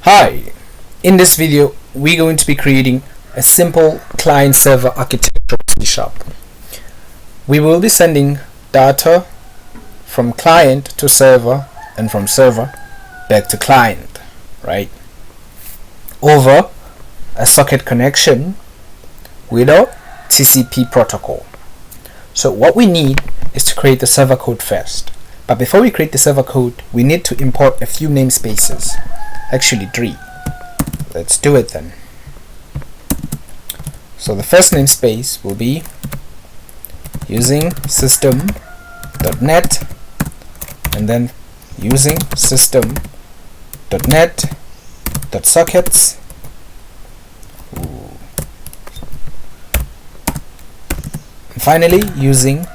Hi, in this video we're going to be creating a simple client-server architecture in C#. We will be sending data from client to server and from server back to client, right? Over a socket connection with a TCP protocol. So what we need is to create the server code first. But before we create the server code, we need to import a few namespaces. Actually 3. Let's do it then. So the first namespace will be using system.net and then using system.net.sockets and finally using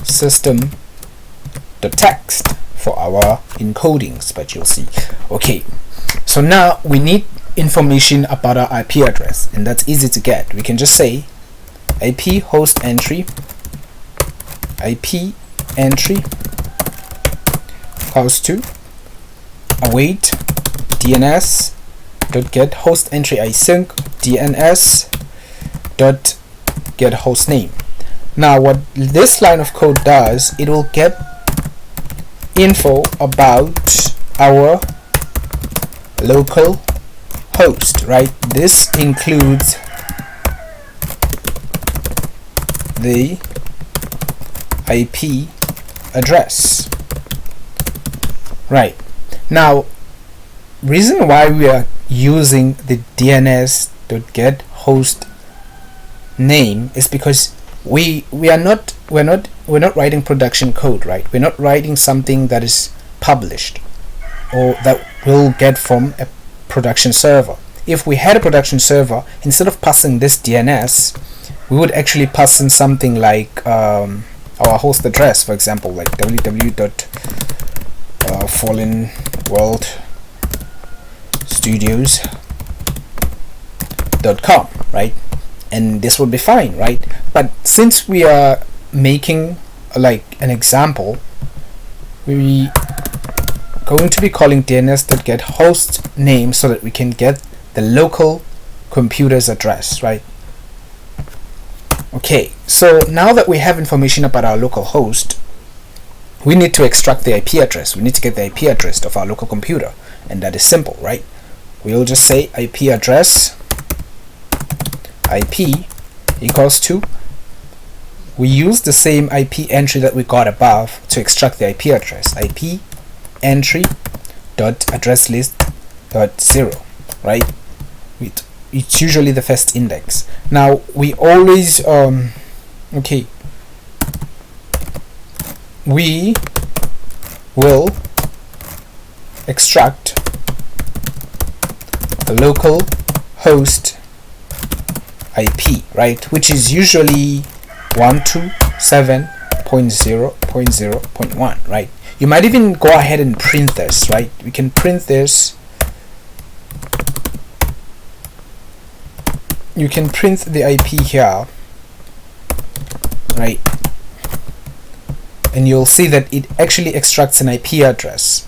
system.text for our encodings, but you'll see. Okay, so now we need information about our IP address, and that's easy to get. We can just say IP host entry equals to await DNS dot get host entry async DNS dot get host name. Now what this line of code does, it will get info about our local host, right? This includes the IP address, right? Now, reason why we are using the DNS.get host name is because we're not writing production code, right? We're not writing something that is published or that we'll get from a production server. If we had a production server, instead of passing this DNS, we would actually pass in something like our host address, for example, like www.fallenworldstudios.com, right? And this would be fine, right? But since we are making like an example, we going to be calling DNS.get host name so that we can get the local computer's address, right? Okay, so now that we have information about our local host, we need to extract the IP address. We need to get the IP address of our local computer, and that is simple, right? We'll just say IP address IP equals to, we use the same IP entry that we got above to extract the IP address, IP entry dot address list dot 0, right? It's usually the first index. Now we always okay, we will extract the local host IP, right, which is usually 127.0.0.1, right? You might even go ahead and print this, right? We can print this. You can print the IP here, right? And you'll see that it actually extracts an IP address.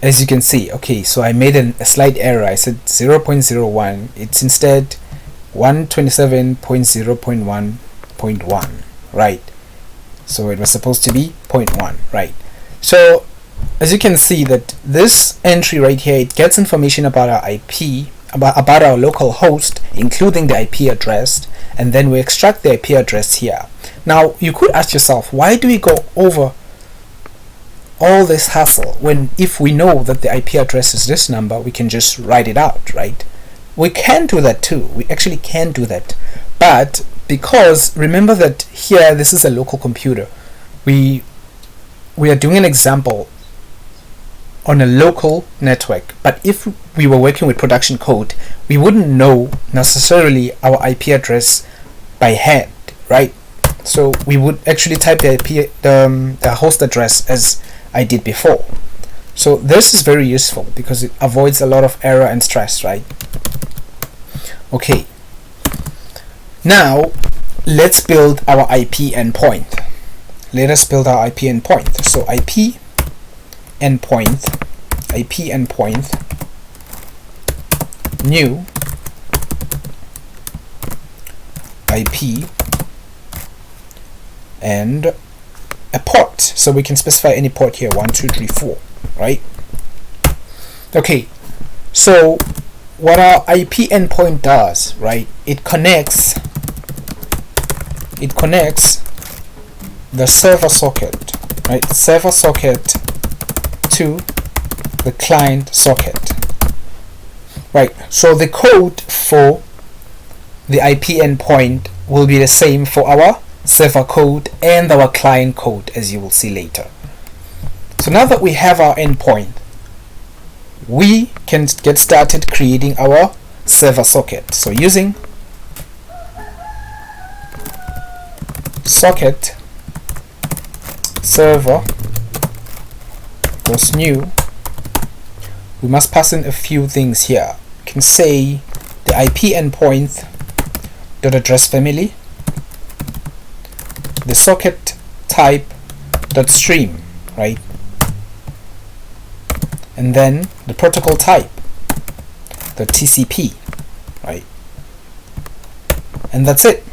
As you can see, okay, so I made a slight error. I said 0.01. It's instead 127.0.1.1, right? So it was supposed to be 0.1, right? So as you can see that this entry right here, it gets information about our IP, about our local host, including the IP address, and then we extract the IP address here. Now you could ask yourself, why do we go over all this hassle when if we know that the IP address is this number, we can just write it out, right? We can do that too. We actually can do that, but because remember that here this is a local computer, we are doing an example on a local network. But if we were working with production code, we wouldn't know necessarily our IP address by hand, right? So we would actually type the IP, the host address as I did before. So this is very useful because it avoids a lot of error and stress, right? Okay, now let's build our IP endpoint. Let us build our IP endpoint. So IP endpoint, new IP and a port. So we can specify any port here, 1 2 3 4, right? Okay, so what our IP endpoint does, right, it connects the server socket, right, server socket to the client socket, right? So the code for the IP endpoint will be the same for our server code and our client code, as you will see later. So now that we have our endpoint, we can get started creating our server socket. So using socket server was new, we must pass in a few things here. You can say the IP endpoint dot address family, the socket type dot stream, right, and then the protocol type, the TCP, right, and that's it.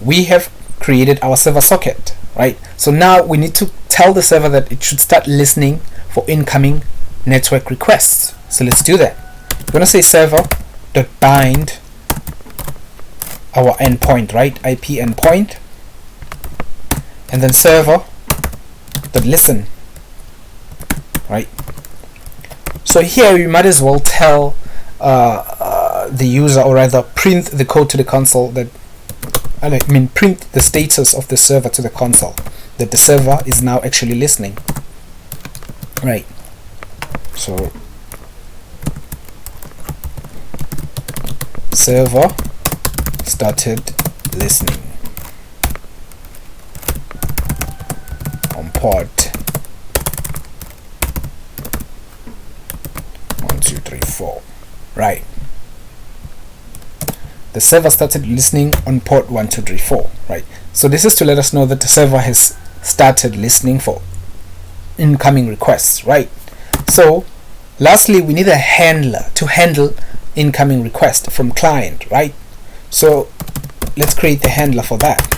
We have created our server socket, right? So now we need to tell the server that it should start listening for incoming network requests. So let's do that. We're going to say server.bind our endpoint, right, IP endpoint, and then server.listen, right? So here you might as well tell the user, or rather print the code to the console, that print the status of the server to the console, that the server is now actually listening, right? So server started listening on port 1 2 3 4, right? The server started listening on port 1 2 3 4, right? So this is to let us know that the server has started listening for incoming requests, right? So lastly, we need a handler to handle incoming request from client, right? So let's create the handler for that.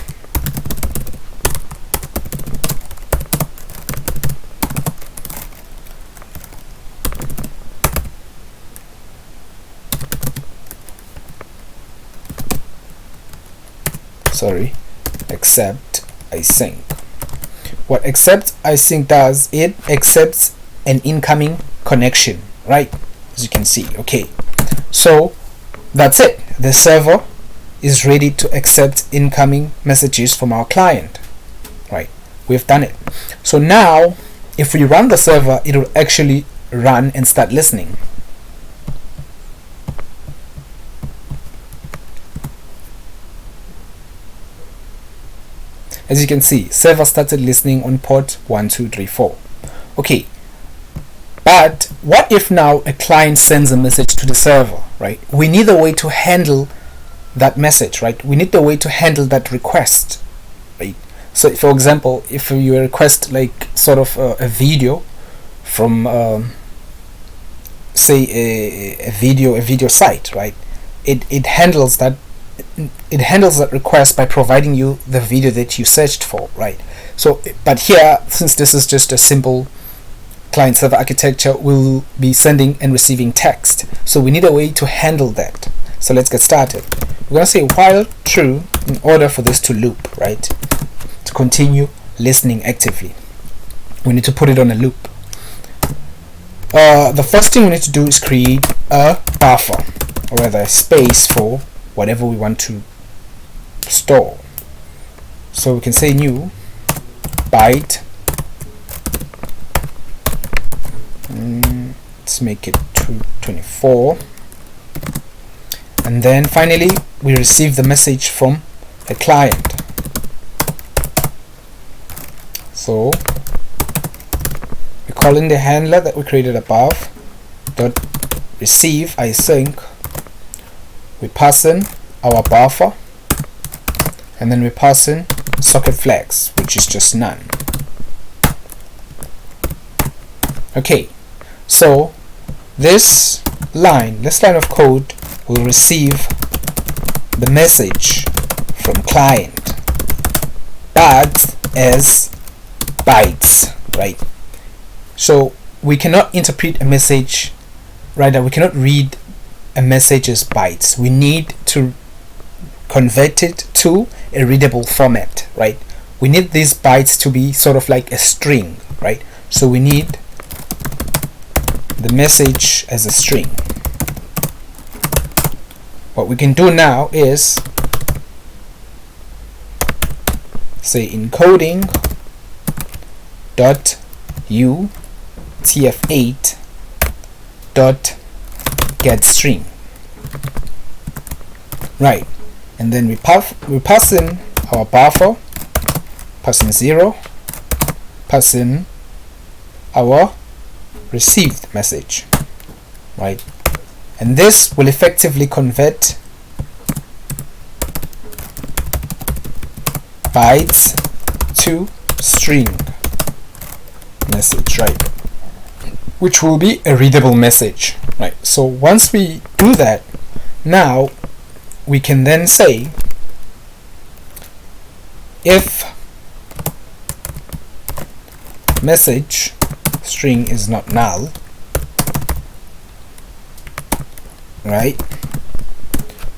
Accept async. What accept async does, it accepts an incoming connection, right, as you can see. Okay, so that's it. The server is ready to accept incoming messages from our client, right? We've done it. So now if we run the server, it will actually run and start listening. As you can see, server started listening on port 1 2 3 4. Okay, but what if now a client sends a message to the server, right? We need a way to handle that message, right? We need a way to handle that request, right? So for example, if you request like sort of a video from say a video site, right? It handles that request by providing you the video that you searched for, right? So but here, since this is just a simple client server architecture, we'll be sending and receiving text, so we need a way to handle that. So let's get started. We're going to say while true in order for this to loop, right, to continue listening actively. We need to put it on a loop. The first thing we need to do is create a buffer, or rather a space for whatever we want to store. So we can say new byte, let's make it 224, and then finally we receive the message from a client. So we call in the handler that we created above, dot receive async, we pass in our buffer, and then we pass in socket flags, which is just none. Okay, so this line of code will receive the message from client, but as bytes, right? So we cannot interpret a message, rather we cannot read a message as bytes. We need to convert it to a readable format, right? We need these bytes to be sort of like a string, right? So we need the message as a string. What we can do now is say encoding dot utf8 dot get string, right? And then we pass in our buffer, pass in 0, pass in our received message, right? And this will effectively convert bytes to string message, right? Which will be a readable message, right? So once we do that, now we can then say if message string is not null, right?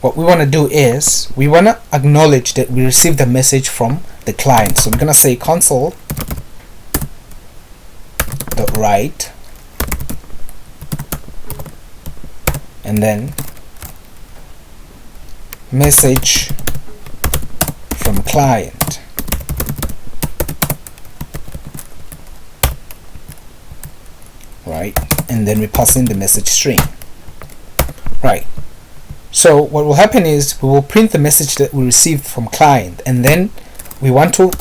What we want to do is we want to acknowledge that we received the message from the client. So we're going to say console dot write, and then message from client, right? And then we pass in the message string, right? So what will happen is we will print the message that we received from client, and then we want to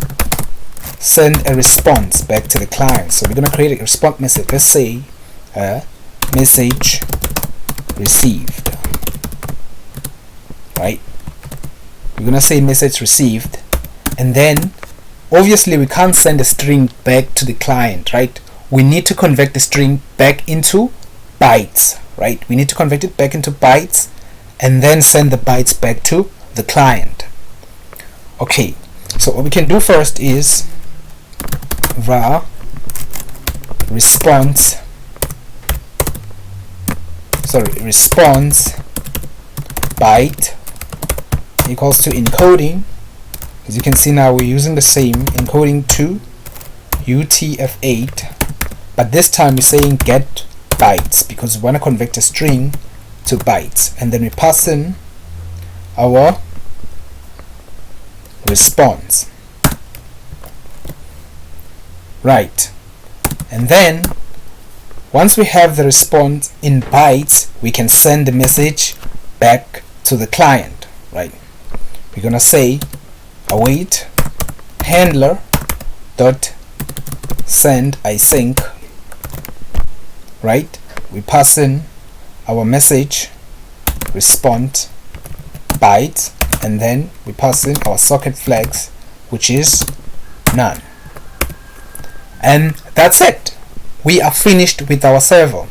send a response back to the client. So we're going to create a response message. Let's say message received, right? We're going to say message received, and then obviously we can't send a string back to the client, right? We need to convert the string back into bytes, right? We need to convert it back into bytes and then send the bytes back to the client. Okay, so what we can do first is var response byte equals to encoding. As you can see now, we're using the same encoding to utf8, but this time we're saying get bytes because we want to convert a string to bytes, and then we pass in our response, right? And then once we have the response in bytes, we can send the message back to the client, right? We're gonna say await handler dot send async, right? We pass in our message response bytes, and then we pass in our socket flags, which is none. And that's it. We are finished with our server.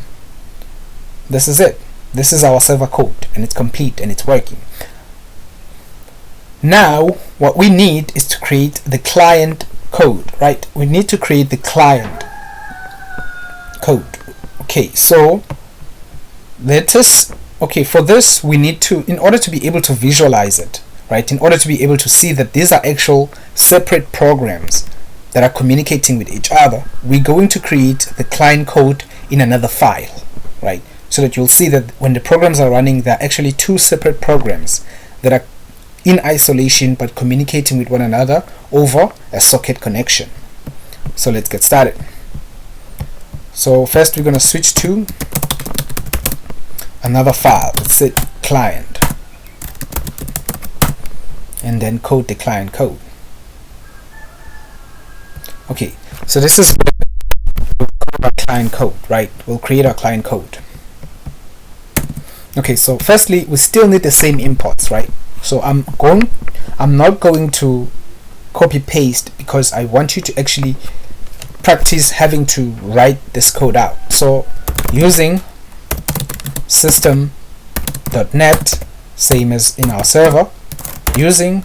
This is it. This is our server code, and it's complete and it's working. Now what we need is to create the client code, right? We need to create the client code. Okay, so for this we need to, in order to be able to visualize it, right, in order to be able to see that these are actual separate programs that are communicating with each other, we're going to create the client code in another file, right? So that you'll see that when the programs are running, they're actually two separate programs that are in isolation but communicating with one another over a socket connection. So let's get started. So first we're going to switch to another file. Let's say client, and then code the client code. Okay, so this is where client code, right? We'll create our client code. Okay, so firstly, we still need the same imports, right? So I'm not going to copy paste because I want you to actually practice having to write this code out. So using system.net, same as in our server, using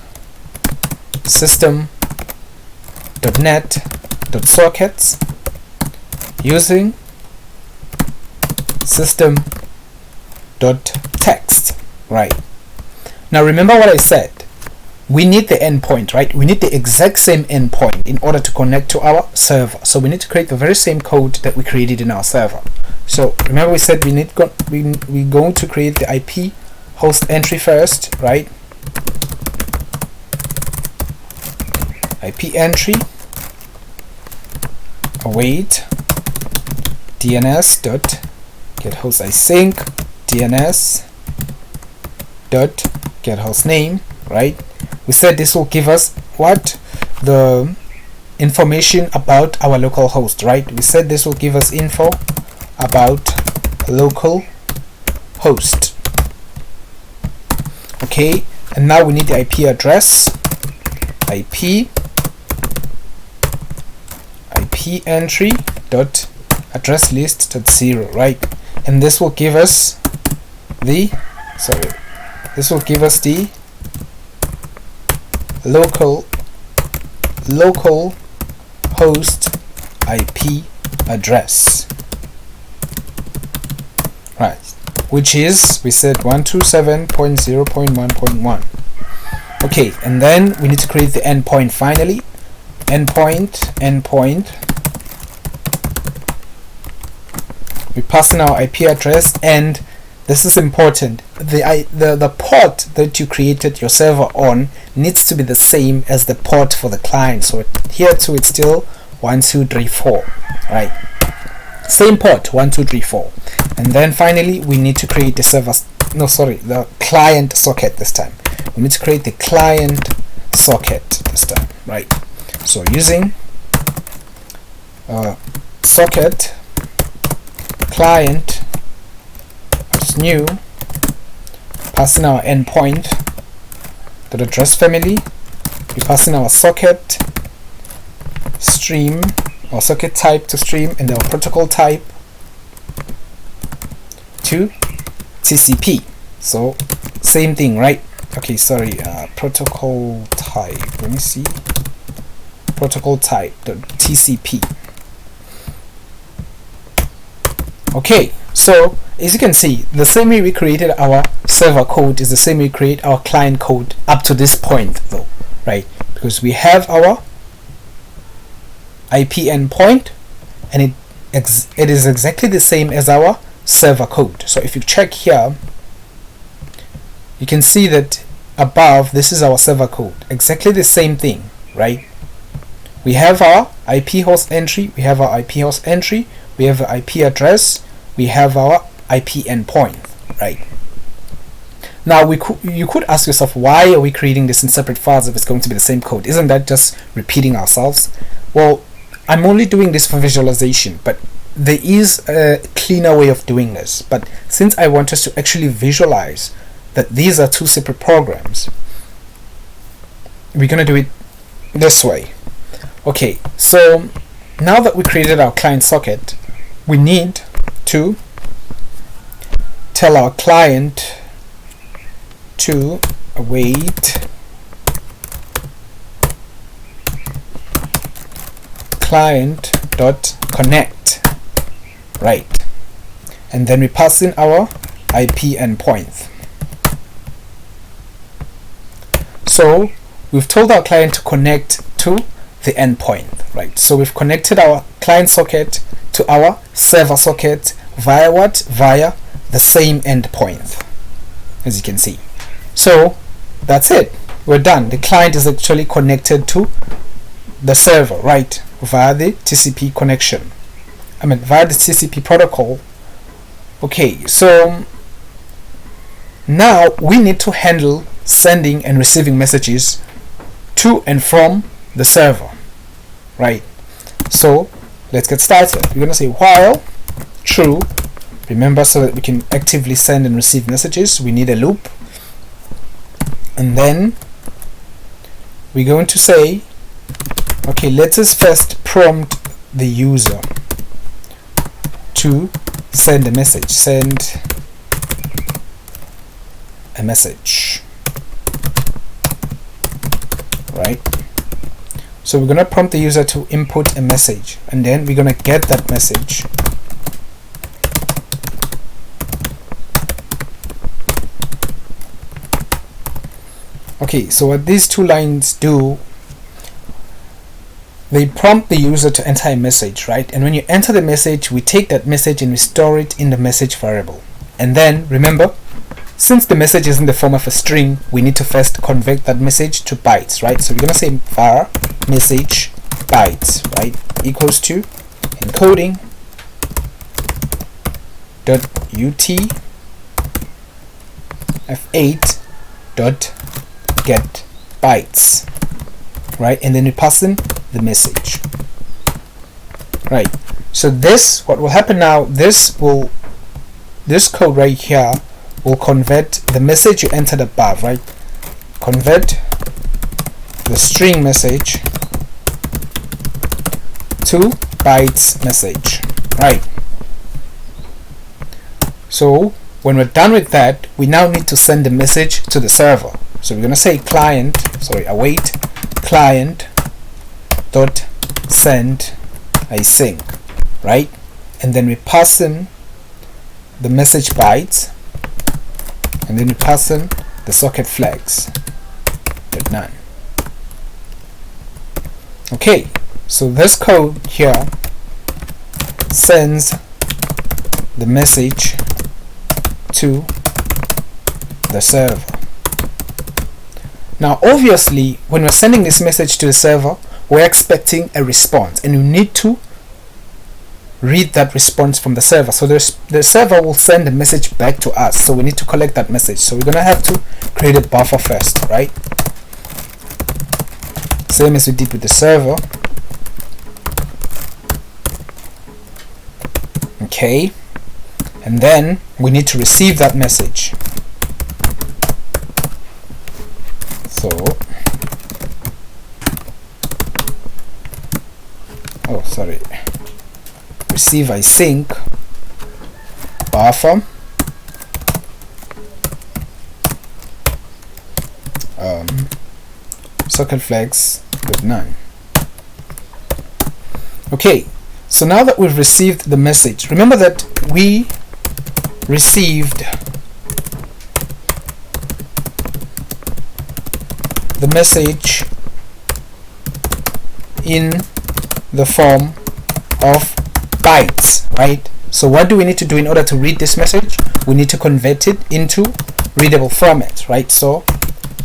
system.net.sockets, using system.text, right? Now remember what I said. We need the endpoint, right? We need the exact same endpoint in order to connect to our server. So we need to create the very same code that we created in our server. So remember we said we're going to create the IP host entry first, right? IP entry await DNS dot get host async DNS dot get host name, right? We said this will give us what? The information about our local host, right? We said this will give us info about local host. Okay, and now we need the IP address, IP entry dot address list dot 0, right? And this will give us the local host IP address, right, which is, we said 127.0.1.1. okay, and then we need to create the endpoint finally. Endpoint, we pass in our IP address, and this is important, the port that you created your server on needs to be the same as the port for the client. So here too it's still 1234, right? Same port, 1234. And then finally we need to create the the client socket this time. We need to create the client socket this time, right? So using socket client as new, passing our endpoint, the address family, we pass in our socket stream or socket type to stream, and our protocol type to TCP. So same thing, right? Okay, sorry, protocol type, let me see, protocol type TCP. Okay, so as you can see, the same way we created our server code is the same way we create our client code up to this point though, right? Because we have our IP endpoint and it is exactly the same as our server code. So if you check here, you can see that above, this is our server code, exactly the same thing, right? We have our IP host entry, we have our IP host entry, we have the IP address, we have our IP endpoint, right? Now you could ask yourself, why are we creating this in separate files if it's going to be the same code? Isn't that just repeating ourselves? Well, I'm only doing this for visualization, but there is a cleaner way of doing this. But since I want us to actually visualize that these are two separate programs, we're going to do it this way. Okay, so now that we created our client socket, we need to tell our client to await client.connect, right? And then we pass in our IP endpoint. So we've told our client to connect to the endpoint, right? So we've connected our client socket to our server socket via what? Via the same endpoint, as you can see. So that's it, we're done. The client is actually connected to the server, right, via the TCP connection, via the TCP protocol. Okay, so now we need to handle sending and receiving messages to and from the server, right? So let's get started. We're going to say while true. Remember, so that we can actively send and receive messages, we need a loop. And then we're going to say, okay, let us first prompt the user to send a message. Send a message. Right? So we're going to prompt the user to input a message, and then we're going to get that message. Okay, so what these two lines do, they prompt the user to enter a message, right? And when you enter the message, we take that message and we store it in the message variable. And then, remember, since the message is in the form of a string, we need to first convert that message to bytes, right? So we're going to say var message bytes, right, equals to encoding dot utf8 dot get bytes, right? And then we pass in the message, right? So this, what will happen now, this code right here will convert the message you entered above, right? Convert the string message to bytes message, right? So when we're done with that, we now need to send the message to the server. So we're going to say await client dot send async, right? And then we pass in the message bytes, and then we pass in the socket flags but none. Okay, so this code here sends the message to the server. Now obviously, when we're sending this message to the server, we're expecting a response, and we need to read that response from the server. So the server will send a message back to us, so we need to collect that message. So we're gonna have to create a buffer first, right? Same as we did with the server. Okay, and then we need to receive that message. So receive async buffer socket flags with none. Okay, so now that we've received the message, remember that we received the message in the form of bytes, right? So what do we need to do in order to read this message? We need to convert it into readable format, right? So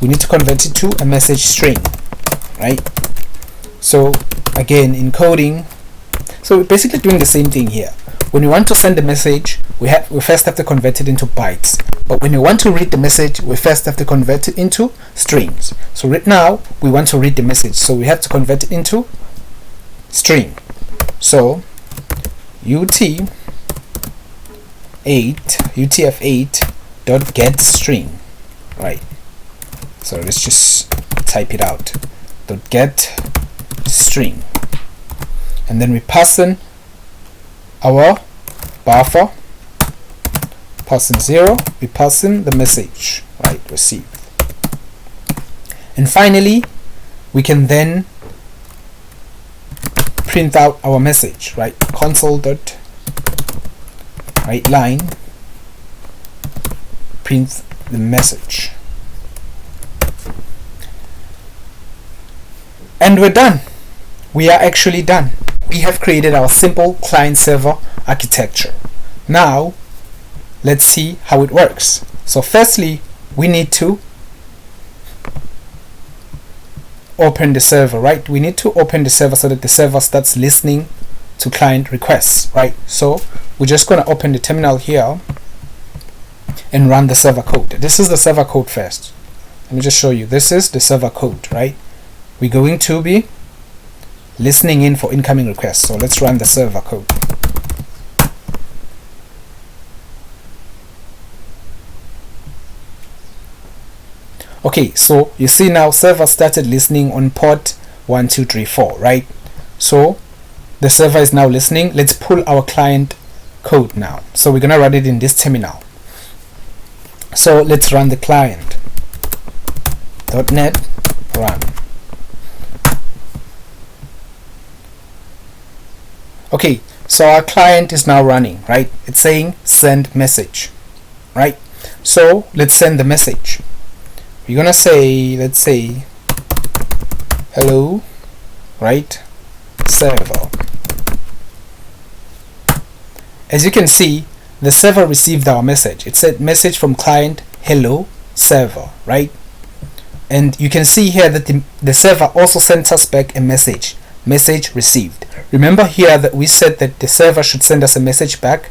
we need to convert it to a message string, right? So again, encoding. So we're basically doing the same thing here. When we want to send the message, we first have to convert it into bytes. But when we want to read the message, we first have to convert it into strings. So right now, we want to read the message, so we have to convert it into string. So utf8 dot get string, right? So let's just type it out. Dot get string, and then we pass in our buffer, pass in 0, we pass in the message, right, received. And finally, we can then print out our message, right? console.writeLine print the message, and we're done. We are actually done. We have created our simple client-server architecture. Now let's see how it works. So firstly, we need to open the server, right? We need to open the server so that the server starts listening to client requests, right? So we're just going to open the terminal here and run the server code. This is the server code first. Let me just show you. This is the server code, right? We're going to be listening in for incoming requests. So let's run the server code. Okay, so you see now server started listening on port 1234, right? So the server is now listening. Let's pull our client code now. So we're gonna run it in this terminal. So let's run the client. .NET run. Okay, so our client is now running, right? It's saying send message, right? So let's send the message. We're gonna say, let's say, hello, right, server. As you can see, the server received our message. It said message from client, hello, server, right? And you can see here that the server also sent us back a message received. Remember here that we said that the server should send us a message back.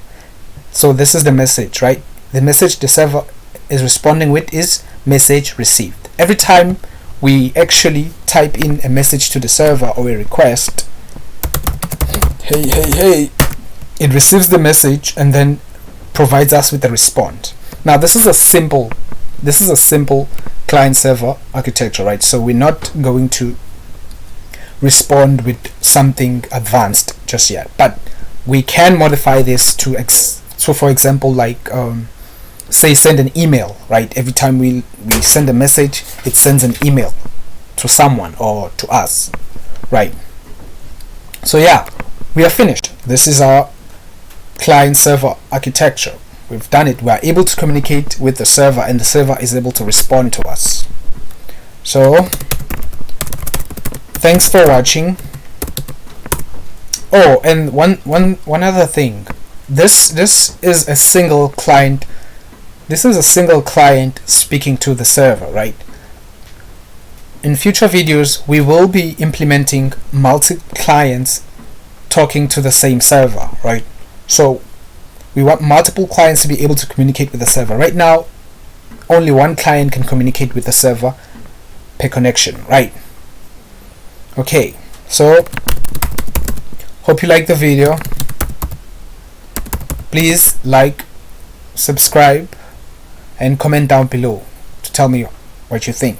So this is the message, right? The message the server is responding with is message received. Every time we actually type in a message to the server or a request, hey, it receives the message and then provides us with a response. Now this is a simple client server architecture, right? So we're not going to respond with something advanced just yet, but we can modify this to so for example, like say send an email, right? Every time we send a message, it sends an email to someone or to us, right? So yeah, we are finished. This is our client server architecture. We've done it. We are able to communicate with the server and the server is able to respond to us. So thanks for watching. Oh, and one other thing. This is a single client. This is a single client speaking to the server, right? In future videos, we will be implementing multi-clients talking to the same server, right? So we want multiple clients to be able to communicate with the server. Right now, only one client can communicate with the server per connection, right? Okay, so hope you like the video. Please like, subscribe, and comment down below to tell me what you think.